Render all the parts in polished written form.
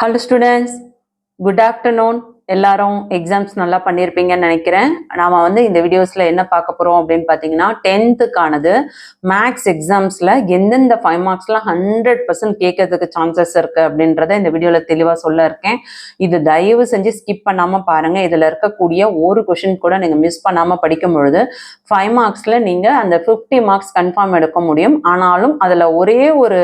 Hello students, good afternoon. எல்லாரும் exams நல்லா பண்ணியிருப்பீங்கன்னு நினைக்கிறேன். நாம் வந்து இந்த வீடியோஸில் என்ன பார்க்க போகிறோம் அப்படின்னு பார்த்தீங்கன்னா 10th மேக்ஸ் எக்ஸாம்ஸில் எந்தெந்த 5 மார்க்ஸ்லாம் 100% கேட்கறதுக்கு சான்சஸ் இருக்குது அப்படின்றத இந்த வீடியோவில் தெளிவாக சொல்ல இருக்கேன். இது தயவு செஞ்சு ஸ்கிப் பண்ணாமல் பாருங்கள். இதில் இருக்கக்கூடிய ஒரு கொஷின் கூட நீங்கள் மிஸ் பண்ணாமல் படிக்கும் பொழுது 5 மார்க்ஸில் நீங்கள் அந்த 50 மார்க்ஸ் கன்ஃபார்ம் எடுக்க முடியும். ஆனாலும் அதில் ஒரே ஒரு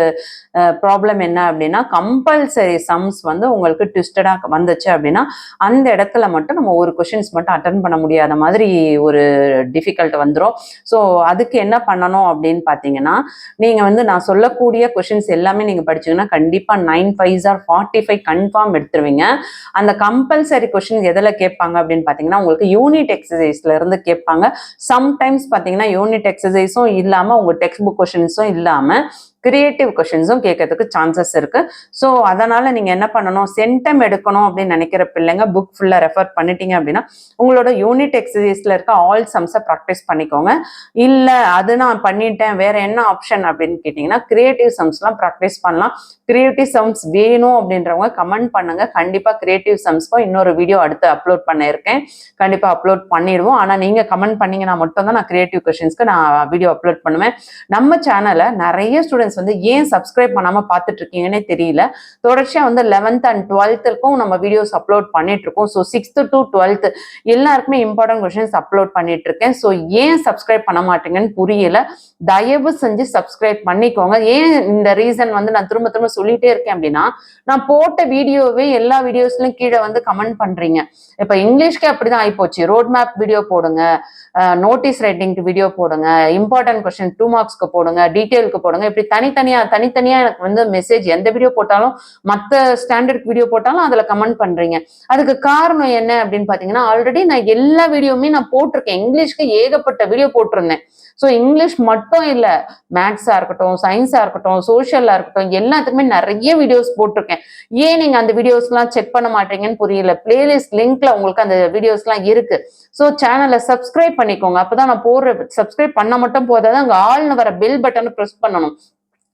ப்ராப்ளம் என்ன அப்படின்னா கம்பல்சரி சம்ஸ் வந்து உங்களுக்கு ட்விஸ்டடாக வந்துச்சு அப்படின்னா அந்த இடத்துல மட்டும் நம்ம ஒரு கொஷின்ஸ் மட்டும் அட்டன் பண்ண முடியாத மாதிரி ஒரு டிஃபிகல்ட் வந்துடும். ஸோ அதுக்கு என்ன பண்ணணும் அப்படின்னு பார்த்தீங்கன்னா நீங்கள் வந்து நான் சொல்லக்கூடிய கொஷின்ஸ் எல்லாமே நீங்கள் படிச்சீங்கன்னா கண்டிப்பாக 9 5s or 45 கன்ஃபார்ம் எடுத்துருவீங்க. அந்த கம்பல்சரி கொஷின் எதில் கேட்பாங்க அப்படின்னு பார்த்தீங்கன்னா உங்களுக்கு யூனிட் எக்ஸசைஸ்ல இருந்து கேட்பாங்க. சம்டைம்ஸ் பார்த்தீங்கன்னா யூனிட் எக்ஸசைஸும் இல்லாமல் உங்கள் டெக்ஸ்ட் புக் கொஷின்ஸும் இல்லாமல் கிரியேட்டிவ் கொஷின்ஸும் கேட்கறதுக்கு சான்சஸ் இருக்கு. ஸோ அதனால நீங்க என்ன பண்ணணும், சென்டம் எடுக்கணும் அப்படின்னு நினைக்கிற பிள்ளைங்க புக் ஃபுல்லா ரெஃபர் பண்ணிட்டீங்க அப்படின்னா உங்களோட யூனிட் எக்ஸசைஸ்ல இருக்க ஆல் சம்ஸை ப்ராக்டிஸ் பண்ணிக்கோங்க. இல்ல அது நான் பண்ணிட்டேன் வேற என்ன ஆப்ஷன் அப்படின்னு கேட்டீங்கன்னா கிரியேட்டிவ் சம்ஸ்லாம் ப்ராக்டிஸ் பண்ணலாம். கிரியேட்டிவ் சம்ஸ் வேணும் அப்படின்றவங்க கமெண்ட் பண்ணுங்க. கண்டிப்பா கிரியேட்டிவ் சம்ஸ்க்கும் இன்னொரு வீடியோ அடுத்து அப்லோட் பண்ணியிருக்கேன். கண்டிப்பா அப்லோட் பண்ணிடுவோம். ஆனா நீங்க கமெண்ட் பண்ணீங்கன்னா மட்டும் தான் நான் கிரியேட்டிவ் கொஷின்ஸ்க்கு நான் வீடியோ அப்லோட் பண்ணுவேன். நம்ம சேனலை நிறைய ஸ்டூடெண்ட்ஸ் வந்து ஏன் சப்ஸ்கிரைப் பண்ணாம பார்த்துட்டு இருக்கீங்கன்னே தெரியல. தொடர்ச்சியா வந்து 11th and 12th நம்ம வீடியோஸ் அப்லோட் பண்ணிட்டு இருக்கோம். ஸோ 6th to 12th எல்லாருக்குமே இம்பார்ட்டன்ட் கொஸ்டின்ஸ் அப்லோட் பண்ணிட்டு இருக்கேன். ஸோ ஏன் சப்ஸ்கிரைப் பண்ண மாட்டீங்கன்னு புரியல. தயவு செஞ்சு சப்ஸ்கிரைப் பண்ணிக்கோங்க. ஏன் இந்த ரீசன் வந்து நான் திரும்ப திரும்ப சொல்லிட்டே இருக்கேன் அப்படின்னா நான் போட்ட வீடியோவே எல்லா வீடியோஸ்லயும் கீழே வந்து கமெண்ட் பண்றீங்க. இப்ப இங்கிலீஷ்க்கு அப்படிதான் ஆயிப்போச்சு. ரோட் மேப் வீடியோ போடுங்க, நோட்டீஸ் ரைட்டிங்க்கு வீடியோ போடுங்க, இம்பார்ட்டன்ட் கொஸ்டின் 2 மார்க்ஸ்க்கு போடுங்க, டீட்டெயிலுக்கு போடுங்க. இப்படி தனித்தனியா எனக்கு வந்து மெசேஜ் எந்த வீடியோ போட்டாலும் மற்ற ஸ்டாண்டர்ட் வீடியோ போட்டாலும் அதுல கமெண்ட் பண்றீங்க. அதுக்கு காரணம் என்ன அப்படின்னு பாத்தீங்கன்னா ஆல்ரெடி நான் எல்லா வீடியோவுமே நான் போட்டிருக்கேன். இங்கிலீஷ்க்கு ஏகப்பட்ட வீடியோ போட்டிருந்தேன். ஸோ இங்கிலீஷ் மட்டும் இல்லை, மேக்ஸா இருக்கட்டும், சயின்ஸா இருக்கட்டும், சோஷியலா இருக்கட்டும், எல்லாத்துக்குமே நிறைய வீடியோஸ் போட்டிருக்கேன். ஏன் நீங்க அந்த வீடியோஸ்லாம் செக் பண்ண மாட்டீங்கன்னு புரியல. பிளேலிஸ்ட் லிங்க்ல உங்களுக்கு அந்த வீடியோஸ்லாம் இருக்கு. ஸோ சேனலை சப்ஸ்கிரைப் பண்ணிக்கோங்க. அப்பதான் நான் போடுற சப்ஸ்கிரைப் பண்ண மட்டும் போதாது, அங்க ஆள்னு வர பெல் பட்டனை ப்ரெஸ் பண்ணணும்.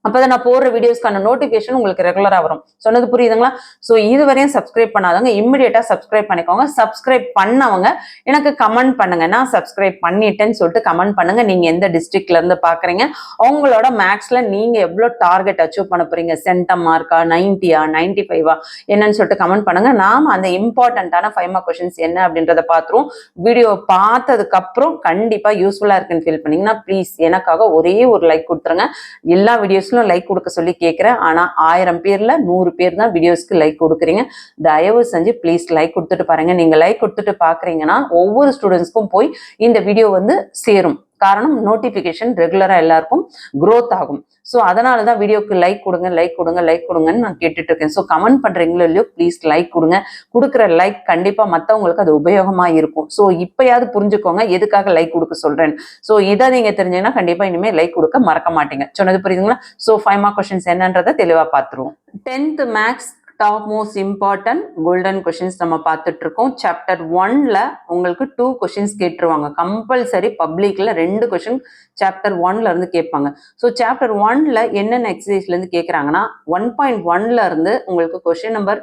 அப்பதான் நான் போடுற வீடியோஸ்க்கான நோட்டிபிகேஷன் உங்களுக்கு ரெகுலரா வரும். சொன்னது புரியுதுங்களா? ஸோ இதுவரையும் சப்ஸ்கிரைப் பண்ணாதவங்க இம்மிடியேட்டா சப்ஸ்கிரைப் பண்ணிக்கோங்க. சப்ஸ்கிரைப் பண்ணவங்க எனக்கு கமெண்ட் பண்ணுங்க. நான் சப்ஸ்கிரைப் பண்ணிட்டேன்னு சொல்லிட்டு கமெண்ட் பண்ணுங்க. நீங்க எந்த டிஸ்ட்ரிக்ட்ல இருந்து பாக்குறீங்க, உங்களோட மேக்ஸ்ல நீங்க எவ்வளவு டார்கெட் அச்சீவ் பண்ண போறீங்க, சென்டம் மார்க்கா, 90யா, 95வா என்னன்னு சொல்லிட்டு கமெண்ட் பண்ணுங்க. நாம அந்த இம்பார்ட்டன்டான 5 மார்க் கொஸ்டின்ஸ் என்ன அப்படின்றத பார்த்துருவோம். வீடியோ பார்த்ததுக்கு அப்புறம் கண்டிப்பா யூஸ்ஃபுல்லா இருக்குன்னு ஃபீல் பண்ணீங்கன்னா ப்ளீஸ் எனக்காக ஒரே ஒரு லைக் கொடுத்துருங்க. எல்லா வீடியோஸ் லைக் கொடுக்க சொல்லி கேட்கிறேன். ஆனா 1000 பேர்ல 100 பேர் தான் வீடியோஸ்க்கு லைக் கொடுக்குறீங்க. தயவு செஞ்சு ப்ளீஸ் லைக் கொடுத்துட்டு பாருங்க. நீங்க லைக் கொடுத்துட்டு பாக்குறீங்கன்னா ஒவ்வொரு ஸ்டூடெண்ட்ஸ்க்கும் போய் இந்த வீடியோ வந்து சேரும். காரணம் நோட்டிபிகேஷன் ரெகுலரா எல்லாருக்கும் growth ஆகும். ஸோ அதனாலதான் வீடியோக்கு லைக் கொடுங்க லைக் கொடுங்க லைக் கொடுங்கன்னு நான் கேட்டுட்டு இருக்கேன். ஸோ கமெண்ட் பண்றீங்களோ இல்லையோ ப்ளீஸ் லைக் கொடுங்க. கொடுக்குற லைக் கண்டிப்பா மற்றவங்களுக்கு அது உபயோகமா இருக்கும். ஸோ இப்பயாவது புரிஞ்சுக்கோங்க எதுக்காக லைக் கொடுக்க சொல்றேன். ஸோ இதை நீங்க தெரிஞ்சீங்கன்னா கண்டிப்பா இனிமேல் லைக் கொடுக்க மறக்க மாட்டீங்க. சொன்னது புரியுதுங்களா? ஸோ 5 மார்க் கொஸ்டின்ஸ் என்னன்றதை தெளிவா பார்த்துருவோம். 10th maths top most important golden questions நம்ம பார்த்துட்டு இருக்கோம். சாப்டர் 1ல உங்களுக்கு 2 கொஸ்டின்ஸ் கேட்டுருவாங்க. கம்பல்சரி பப்ளிக்ல 2 கொஸ்டின் சாப்டர் 1ல இருந்து கேட்பாங்க. ஸோ சாப்டர் 1ல என்னென்ன எக்ஸசைஸ்ல இருந்து கேட்குறாங்கன்னா 1.1ல இருந்து உங்களுக்கு கொஸ்டின் நம்பர்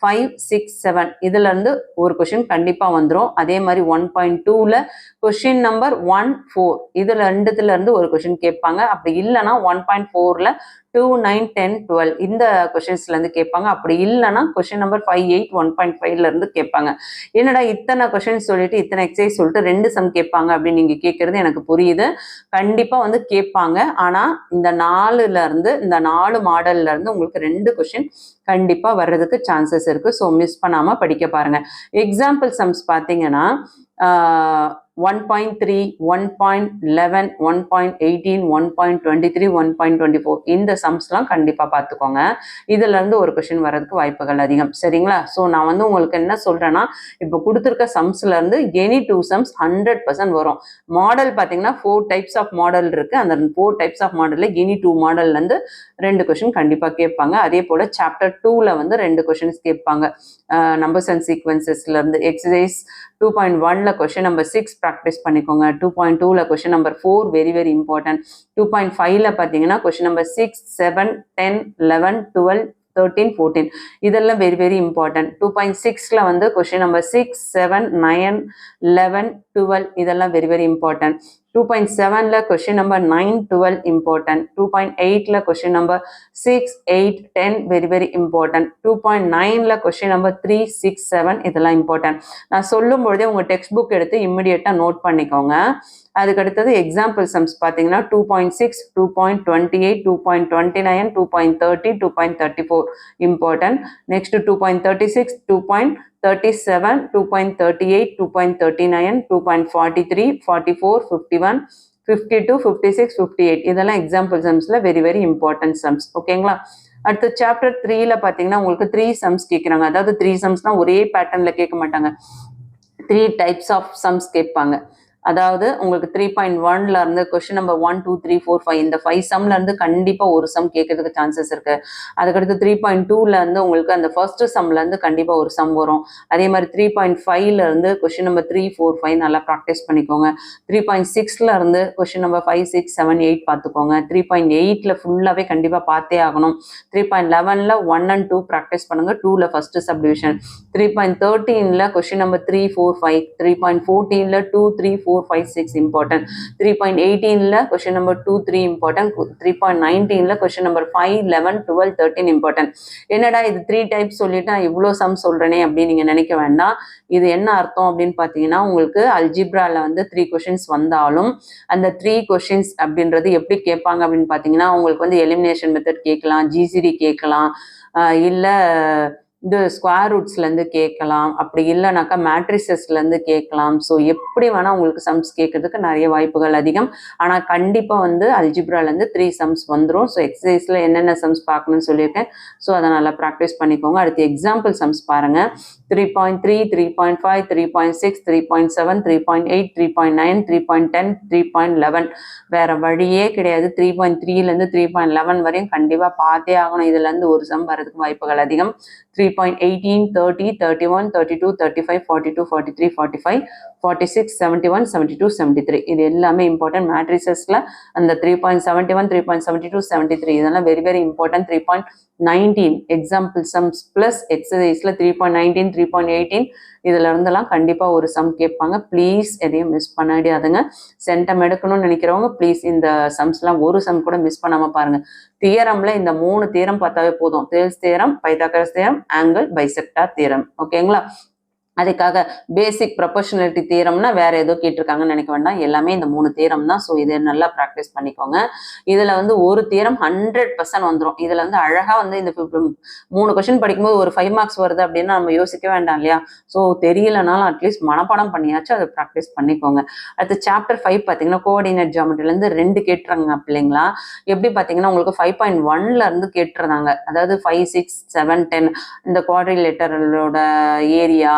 5, 6, 7 இதுல இருந்து ஒரு கொஸ்டின் கண்டிப்பா வந்துடும். அதே மாதிரி 1.2ல கொஸ்டின் நம்பர் 1, 4 இதுல ரெண்டுத்துல இருந்து ஒரு கொஸ்டின் கேட்பாங்க. அப்படி இல்லைன்னா 1.4ல 2, 9, 10, 12 இந்த கொஸ்டின்ஸ்ல இருந்து கேட்பாங்க. அப்படி இல்லைன்னா கொஸ்டின் நம்பர் 5, 8, 1.5ல இருந்து கேட்பாங்க. என்னடா இத்தனை கொஸ்டின் சொல்லிட்டு இத்தனை எக்ஸசைஸ் சொல்லிட்டு 2 சம் கேட்பாங்க அப்படின்னு நீங்க கேட்கறது எனக்கு புரியுது. கண்டிப்பா வந்து கேட்பாங்க. ஆனா இந்த 4ல இருந்து இந்த 4 மாடல்ல இருந்து உங்களுக்கு 2 கொஸ்டின் கண்டிப்பா வர்றதுக்கு சான்சஸ் இருக்கு. ஸோ மிஸ் பண்ணாம படிக்க பாருங்க. எக்ஸாம்பிள் சம்ஸ் பார்த்தீங்கன்னா 1.3, 1.11, 1.18, 1.23, 1.24 இந்த சம்ஸ்லாம் கண்டிப்பா பார்த்துக்கோங்க. இதுல இருந்து ஒரு கொஸ்டின் வர்றதுக்கு வாய்ப்புகள் அதிகம். சரிங்களா? ஸோ நான் வந்து உங்களுக்கு என்ன சொல்றேன்னா இப்போ கொடுத்துருக்க சம்ஸ்ல இருந்து எனி 2 சம்ஸ் 100% வரும். மாடல் பார்த்தீங்கன்னா 4 டைப்ஸ் ஆஃப் மாடல் இருக்கு. அந்த 4 டைப்ஸ் ஆஃப் மாடல்ல எனி 2 மாடல்ல இருந்து 2 கொஸ்டின் கண்டிப்பா கேட்பாங்க. அதே போல சாப்டர் 2ல வந்து 2 கொஸ்டின்ஸ் கேட்பாங்க. நம்பர்ஸ் அண்ட் சீக்வன்சஸ்ல இருந்து எக்ஸசைஸ் 2.1ல கொஸ்டின் நம்பர் 6 ப்ராக்டிஸ் பண்ணிக்கோங்க. 2.2ல question number 4 very very important. 2.5ல பார்த்தீங்கன்னா கொஸ்டின் நம்பர் 6, 7, 10, 11, 12, 13, 14 இதெல்லாம் வெரி வெரி இம்பார்ட்டன்ட். 2.6ல வந்து கொஸ்டின் நம்பர் 6, 7, 9, 11, 12 இதெல்லாம் வெரி வெரி இம்பார்ட்டன்ட். 2.7ல கொஸ்டின் நம்பர் 9, 12 இம்பார்ட்டன்ட். 2.8ல question number 6, 8, 10 very very important. 2.9ல கொஸ்டின் நம்பர் 3, 6, 7 இதெல்லாம் இம்பார்ட்டன்ட். நான் சொல்லும் பொழுதே உங்க டெக்ஸ்ட் புக் எடுத்து இம்மிடியேட்டா நோட் பண்ணிக்கோங்க. அதுக்கு அடுத்தது எக்ஸாம்பிள் சம்ஸ் பார்த்தீங்கன்னா 2.6, 2.28, 2.29, 2.30, 2.34 இம்பார்ட்டன்ட். நெக்ஸ்ட் 2.36, 2.37, 2.38, 2.39, 2.43, 44, 51, 52, 56, 58 இதெல்லாம் எக்ஸாம்பிள் சம்ஸ்ல வெரி வெரி இம்பார்ட்டன்ட் சம்ஸ். ஓகேங்களா? அடுத்து சாப்டர் 3ல பார்த்தீங்கன்னா உங்களுக்கு 3 சம்ஸ் கேட்குறாங்க. அதாவது 3 சம்ஸ்னா ஒரே பேட்டர்ன்ல கேட்க மாட்டாங்க, 3 டைப்ஸ் ஆஃப் சம்ஸ் கேட்பாங்க. அதாவது உங்களுக்கு 3.1ல இருந்து கொஸ்டின் நம்பர் 1, 2, 3, 4, 5 இந்த 5 சம்ல இருந்து கண்டிப்பா ஒரு சம் கேட்கறதுக்கு சான்சஸ் இருக்கு. அதுக்கடுத்து 3.2ல இருந்து உங்களுக்கு அந்த ஃபர்ஸ்ட் சம்ல இருந்து கண்டிப்பா ஒரு சம் வரும். அதே மாதிரி 3.5ல இருந்து கொஸ்டின் நம்பர் 3, 4, 5 நல்லா ப்ராக்டிஸ் பண்ணிக்கோங்க. 3.6ல இருந்து கொஸ்டின் நம்பர் 5, 6, 7, 8 பார்த்துக்கோங்க. 3.8ல ஃபுல்லாவே கண்டிப்பா பார்த்தே ஆகணும். 3.11ல 1 and 2 ப்ராக்டிஸ் பண்ணுங்க. 2ல ஃபர்ஸ்ட் சப்டிவிஷன். 3.13ல கொஸ்டின் நம்பர் 3, 4, 5. 3.14ல 2, 3, 4, 5, 6 important. 3.18ல question number 2, 3 important. 3.19ல question number 5, 11, 12, 13 important. என்னடா இது 3 டைப்ஸ் சொல்லிட்டு நான் இவ்வளோ சம் சொல்றேனே அப்படின்னு நீங்க நினைக்க வேண்டாம். இது என்ன அர்த்தம் அப்படின்னு பார்த்தீங்கன்னா உங்களுக்கு அல்ஜிப்ரால வந்து 3 கொஷின்ஸ் வந்தாலும் அந்த 3 கொஷின்ஸ் அப்படின்றது எப்படி கேட்பாங்க அப்படின்னு பார்த்தீங்கன்னா உங்களுக்கு வந்து எலிமினேஷன் மெத்தட் கேட்கலாம், ஜிசிடி கேட்கலாம், இல்லை இது ஸ்கொயர் ரூட்ஸ்லேருந்து கேட்கலாம், அப்படி இல்லைனாக்கா மேட்ரிசஸ்லேருந்து கேட்கலாம். ஸோ எப்படி வேணால் உங்களுக்கு சம்ஸ் கேட்கறதுக்கு நிறைய வாய்ப்புகள் அதிகம். ஆனால் கண்டிப்பாக வந்து அல்ஜிப்ராலேருந்து 3 சம்ஸ் வந்துடும். ஸோ எக்ஸசைஸில் என்னென்ன சம்ஸ் பார்க்கணும்னு சொல்லியிருக்கேன். ஸோ அதை நல்லா ப்ராக்டிஸ் பண்ணிக்கோங்க. அடுத்து எக்ஸாம்பிள் சம்ஸ் பாருங்கள். 3.3, 3.5, 3.6, 3.7, 3.8, 3.9, 3.10, 3.11 வேற வழியே கிடையாது. 3.3லேருந்து 3.11 வரையும் கண்டிப்பாக பார்த்தே ஆகணும். இதுலேருந்து ஒரு சம் வரதுக்கு வாய்ப்புகள் அதிகம். 3.18, 30, 31, 32, 35, 42, 43, 45, 46, 71, 72, 73 இது எல்லாமே இம்பார்ட்டன்ட். மேட்ரிசஸ்ல அந்த 3.71, 3.72, 73 இதெல்லாம் very very important. 3.19 example sums plus எக்ஸசைஸ்ல 3.19, 3.18 இதுல இருந்தெல்லாம் கண்டிப்பா ஒரு சம் கேட்பாங்க. ப்ளீஸ் எதையும் மிஸ் பண்ணிடாதுங்க. சென்டம் எடுக்கணும்னு நினைக்கிறவங்க ப்ளீஸ் இந்த சம்ஸ்லாம் ஒரு சம் கூட மிஸ் பண்ணாம பாருங்க. தியரம்ல இந்த 3 தியரம் பார்த்தாவே போதும். தேல்ஸ் theorem, Pythagoras theorem, angle bisector theorem. ஓகேங்களா? அதுக்காக பேசிக் ப்ரொபோர்ஷனாலிட்டி தியரம்னா வேற ஏதோ கேட்டிருக்காங்கன்னு நினைக்க வேண்டாம். எல்லாமே இந்த 3 தியரம் தான். ஸோ இதை நல்லா ப்ராக்டிஸ் பண்ணிக்கோங்க. இதுல வந்து ஒரு தியரம் 100% வந்துடும். இதுல வந்து அழகா வந்து இந்த 3 கொஸ்டின் படிக்கும்போது ஒரு 5 மார்க்ஸ் வருது அப்படின்னா நம்ம யோசிக்க வேண்டாம் இல்லையா? ஸோ தெரியலனாலும் அட்லீஸ்ட் மனப்பாடம் பண்ணியாச்சும் அதை ப்ராக்டிஸ் பண்ணிக்கோங்க. அடுத்து சாப்டர் 5 பார்த்தீங்கன்னா கோஆர்டினேட் ஜியாமெட்ரிலேருந்து 2 கேட்டுறாங்க பிள்ளைங்களா. எப்படி பார்த்தீங்கன்னா உங்களுக்கு 5.1ல இருந்து கேட்டுருந்தாங்க. அதாவது 5, 6, 7, 10 இந்த குவாட்ரிலேட்டரலோட ஏரியா,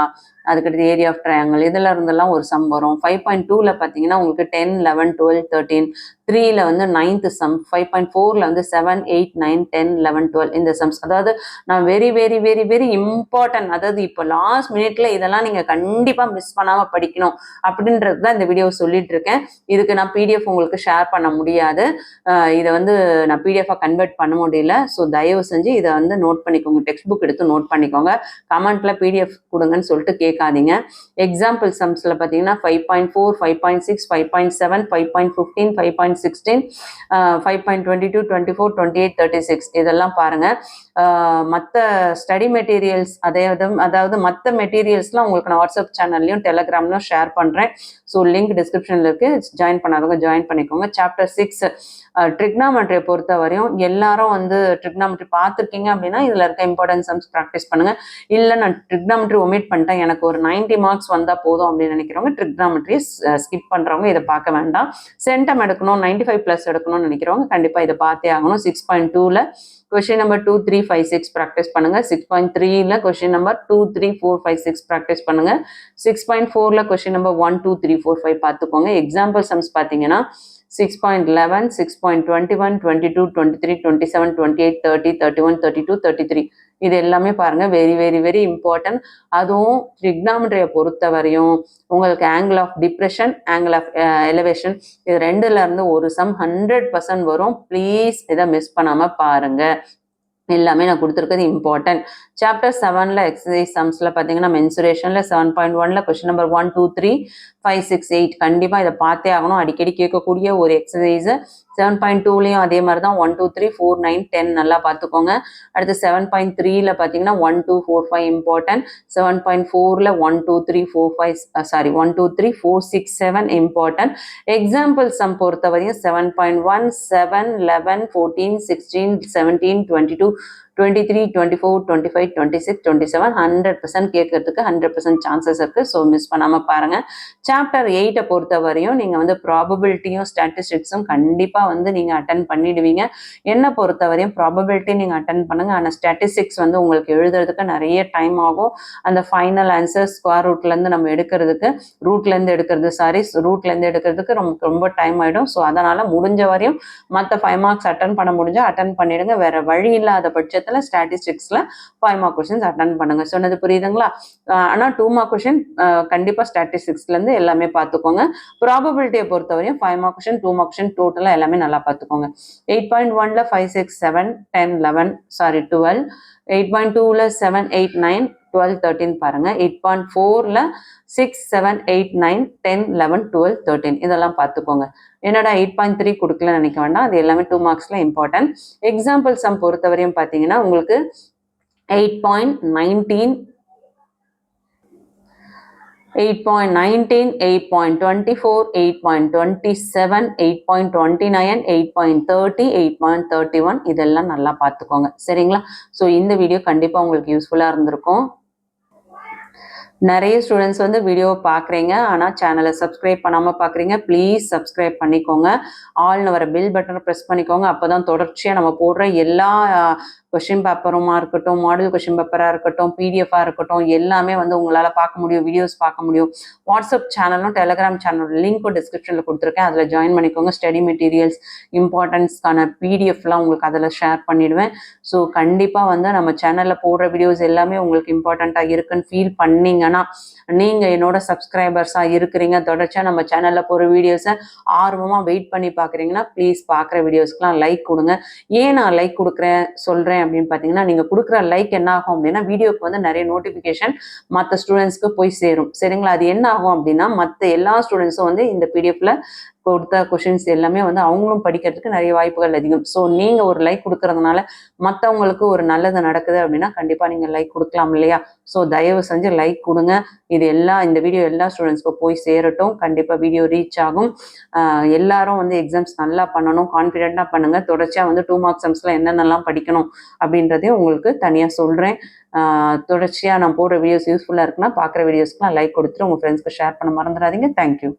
அதுக்கடுத்து ஏரியா ஆஃப் ட்ரையாங்கிள் இதுல இருந்தெல்லாம் ஒரு சம் வரும். 5.2ல பார்த்தீங்கன்னா உங்களுக்கு 10, 11, 12, 13, 3ல வந்து 9th சம், 5.4ல வந்து 7, 8, 9, 10, 11, 12 இந்த சம்ஸ். அதாவது நான் very very very very important, அதாவது இப்போ லாஸ்ட் மினிட்ல இதெல்லாம் நீங்க கண்டிப்பா மிஸ் பண்ணாம படிக்கணும் அப்படின்றது தான் இந்த வீடியோ சொல்லிட்டு இருக்கேன். இதுக்கு நான் பிடிஎஃப் உங்களுக்கு ஷேர் பண்ண முடியாது. இதை வந்து நான் பிடிஎஃபாக கன்வெர்ட் பண்ண முடியல. ஸோ தயவு செஞ்சு இதை வந்து நோட் பண்ணிக்கோங்க. டெக்ஸ்ட் புக் எடுத்து நோட் பண்ணிக்கோங்க. கமெண்ட்ல பிடிஎஃப் கொடுங்கன்னு சொல்லிட்டு கேட்காதீங்க. எக்ஸாம்பிள் சம்ஸ்ல பார்த்தீங்கன்னா 5.4, 5.6, 5.7, 5.15, 5.16, 5.22, 24, 28, 36 இதெல்லாம் பாருங்க. மற்ற ஸ்டடி மெட்டீரியல்ஸ் அதாவது மற்ற மெட்டீரியல்ஸ்லாம் உங்களுக்கு நான் வாட்ஸ்அப் சேனல்லையும் டெலகிராம்லையும் ஷேர் பண்ணுறேன். ஸோ லிங்க் டிஸ்கிரிப்ஷனில் இருக்கு. ஜாயின் பண்ணாதவங்க ஜாயின் பண்ணிக்கோங்க. சாப்டர் 6 ட்ரிக்னாமெட்ரியை பொறுத்த வரையும் எல்லாரும் வந்து ட்ரிக்னாமெட்ரி பார்த்துருக்கீங்க அப்படின்னா இதில் இருக்க இம்பார்ட்டன்ட் சம்ஸ் ப்ராக்டிஸ் பண்ணுங்க. இல்லை நான் ட்ரிக்னாமெட்ரி ஒமிட் பண்ணிட்டேன், எனக்கு ஒரு 90 மார்க்ஸ் வந்தால் போதும் அப்படின்னு நினைக்கிறவங்க ட்ரிக்னாமெட்ரி ஸ்கிப் பண்ணுறவங்க இதை பார்க்க வேண்டாம். சென்டம் எடுக்கணும், 95+ எடுக்கணும்னு நினைக்கிறவங்க கண்டிப்பாக இதை பார்த்தே ஆகணும். 6.2ல கொஸ்டின் நம்பர் 2, 3, 5, 6 ப்ராக்டிஸ் பண்ணுங்க. 6.3ல கொஸ்டின் நம்பர் 2, 3, 4, 5, 6 ப்ராக்டிஸ் பண்ணுங்க. 6.4ல கொஸ்டின் நம்பர் 1, 2, 3, 4, 5 பார்த்துக்கோங்க. எக்ஸாம்பிள் சம்ஸ் பார்த்தீங்கன்னா 6.11, 6.21, 22, 23, 27, 28, 30, 31, 32, 33 இது எல்லாமே பாருங்க வெரி வெரி வெரி இம்பார்ட்டன்ட். அதுவும் ட்ரிக்னாமெட்ரியை பொறுத்த வரையும் உங்களுக்கு angle of depression, angle of elevation இது 2ல இருந்து ஒரு சம் 100% வரும். ப்ளீஸ் இதை மிஸ் பண்ணாம பாருங்க. எல்லாமே நான் கொடுத்துருக்கிறது இம்பார்ட்டன்ட். சாப்டர் 7ல் எக்ஸசைஸ் சம்ஸில் பார்த்தீங்கன்னா மென்சுரேஷனில் 7.1ல் கொஸ்டின் நம்பர் 1, 2, 3, 5, 6, 8 கண்டிப்பாக இதை பார்த்தே ஆகணும். அடிக்கடி கேட்கக்கூடிய ஒரு எக்ஸசைஸு. 7.2லையும் அதே மாதிரி தான் 1, 2, 3, 4, 9, 10 நல்லா பார்த்துக்கோங்க. அடுத்து 7.3ல் பார்த்தீங்கன்னா 1, 2, 4, 5 இம்பார்ட்டன்ட். 7.4ல் 1, 2, 3, 4, 5 1, 2, 3, 4, 6, 7 இம்பார்ட்டன்ட். எக்ஸாம்பிள் சம் பொறுத்தவரையும் 7.1, 7, 11, 14, 16, 17, 22, 23, 24, 25, 26, 27 100% கேட்கறதுக்கு 100% சான்சஸ் இருக்கு. ஸோ மிஸ் பண்ணாம பாருங்க. சாப்டர் 8 பொறுத்த வரையும் நீங்க வந்து ப்ராபபிலிட்டியும் ஸ்டாட்டிஸ்டிக்ஸும் கண்டிப்பா வந்து நீங்க அட்டன் பண்ணிடுவீங்க. என்ன பொறுத்த வரையும் ப்ராபபிலிட்டி நீங்க அட்டன் பண்ணுங்க. ஆனால் ஸ்டாட்டிஸ்டிக்ஸ் வந்து உங்களுக்கு எழுதுறதுக்கு நிறைய டைம் ஆகும். அந்த ஃபைனல் ஆன்சர் ஸ்கொயர் ரூட்லேருந்து நம்ம எடுக்கிறதுக்கு ரூட்லேருந்து எடுக்கிறதுக்கு ரொம்ப டைம் ஆகிடும். ஸோ அதனால முடிஞ்ச வரையும் மற்ற 5 மார்க்ஸ் அட்டன் பண்ண முடிஞ்சா அட்டன் பண்ணிடுங்க. வேற வழி இல்லாத பட்சத்தில் ஸ்டாட்டிஸ்டிக்ஸ்ல 5 மார்க் கொஸ்டின்ஸ் அட்டன் பண்ணுங்க. சொன்னது புரியுதுங்களா? ஆனா 2 மார்க் கொஸ்டின் கண்டிப்பா ஸ்டாட்டிஸ்டிக்ஸ்ல இருந்து எல்லாமே பார்த்துக்கோங்க. ப்ராபபிலிட்டியை பொறுத்தவரையும் 5 மார்க் கொஸ்டின் 2 மார்க் கொஸ்டின் டோட்டலா எல்லாமே நல்லா பார்த்துக்கோங்க. 8.1ல 5, 6, 7, 10, 11 12. 8.2ல 7, 8, 9, 12, 13 பாருங்க. 8.4ல 6, 7, 8, 9, 10, 11, 12, 13 இதெல்லாம் பார்த்துக்கோங்க. என்னடா 8.3 கொடுக்கலன்னு நினைக்க வேண்டாம். அது எல்லாமே 2 மார்க்ஸ்ல இம்பார்ட்டன்ட். எக்ஸாம்பிள் சம் பொறுத்தவரையும் பார்த்தீங்கன்னா உங்களுக்கு 8.19, 8.19, 8.24, 8.27, 8.29, 8.30, 8.31 இதெல்லாம் நல்லா பார்த்துக்கோங்க. சரிங்களா? ஸோ இந்த வீடியோ கண்டிப்பாக உங்களுக்கு யூஸ்ஃபுல்லாக இருந்திருக்கும். நிறைய ஸ்டூடெண்ட்ஸ் வந்து வீடியோ பார்க்குறீங்க, ஆனால் சேனலை சப்ஸ்கிரைப் பண்ணாமல் பார்க்குறீங்க. ப்ளீஸ் சப்ஸ்கிரைப் பண்ணிக்கோங்க. ஆல்னு வர பெல் பட்டனை ப்ரெஸ் பண்ணிக்கோங்க. அப்போ தான் தொடர்ச்சியாக நம்ம போடுற எல்லா கொஷின் பேப்பருமா இருக்கட்டும், மாடல் கொஷின் பேப்பராக இருக்கட்டும், பிடிஎஃபாக இருக்கட்டும், எல்லாமே வந்து உங்களால் பார்க்க முடியும், வீடியோஸ் பார்க்க முடியும். வாட்ஸ்அப் சேனலும் டெலிகிராம் சேனலோட லிங்க்கும் டிஸ்கிரிப்ஷனில் கொடுத்துருக்கேன். அதில் ஜாயின் பண்ணிக்கோங்க. ஸ்டடி மெட்டீரியல்ஸ் இம்பார்ட்டன்ஸ்க்கான பிடிஎஃப்லாம் உங்களுக்கு அதில் ஷேர் பண்ணிவிடுவேன். ஸோ கண்டிப்பாக வந்து நம்ம சேனலில் போடுற வீடியோஸ் எல்லாமே உங்களுக்கு இம்பார்ட்டண்ட்டாக இருக்குன்னு ஃபீல் பண்ணீங்கன்னா, நீங்கள் என்னோட சப்ஸ்கிரைபர்ஸாக இருக்கிறீங்க, தொடர்ச்சியாக நம்ம சேனலில் போகிற வீடியோஸை ஆர்வமாக வெயிட் பண்ணி பார்க்குறீங்கன்னா ப்ளீஸ் பார்க்குற வீடியோஸ்க்குலாம் லைக் கொடுங்க. ஏன் நான் லைக் சொல்கிறேன் அப்படின்னு பார்த்தீங்கன்னா, நீங்கள் கொடுக்குற லைக் என்ன ஆகும் அப்படின்னா வீடியோக்கு வந்து நிறைய நோட்டிஃபிகேஷன் மற்ற ஸ்டூடெண்ட்ஸ்க்கு போய் சேரும். சரிங்களா? அது என்ன ஆகும் அப்படின்னா மற்ற எல்லா ஸ்டூடெண்ட்ஸும் வந்து இந்த பிடிஎஃப்ல கொடுத்த கொஷின்ஸ் எல்லாமே வந்து அவங்களும் படிக்கிறதுக்கு நிறைய வாய்ப்புகள் அதிகம். ஸோ நீங்கள் ஒரு லைக் கொடுக்கறதுனால மற்றவங்களுக்கு ஒரு நல்லது நடக்குது அப்படின்னா கண்டிப்பாக நீங்கள் லைக் கொடுக்கலாம் இல்லையா? ஸோ தயவு செஞ்சு லைக் கொடுங்க. இந்த வீடியோ எல்லா ஸ்டூடெண்ட்ஸ்க்கு போய் சேரட்டும். கண்டிப்பாக வீடியோ ரீச் ஆகும். எல்லாரும் வந்து எக்ஸாம்ஸ் நல்லா பண்ணணும், கான்ஃபிடென்ட்டாக பண்ணுங்கள். தொடர்ச்சியாக வந்து 2 மார்க் சம்ஸில் என்னென்னலாம் படிக்கணும் அப்படின்றதையும் உங்களுக்கு தனியாக சொல்கிறேன். தொடர்ச்சியாக நான் போடுற வீடியோஸ் யூஸ்ஃபுல்லாக இருக்குன்னா பார்க்குற வீடியோஸ்க்குலாம் லைக் கொடுத்துட்டு உங்கள் ஃப்ரெண்ட்ஸ்க்கு ஷேர் பண்ண மறந்துடாதீங்க. தேங்க்யூ.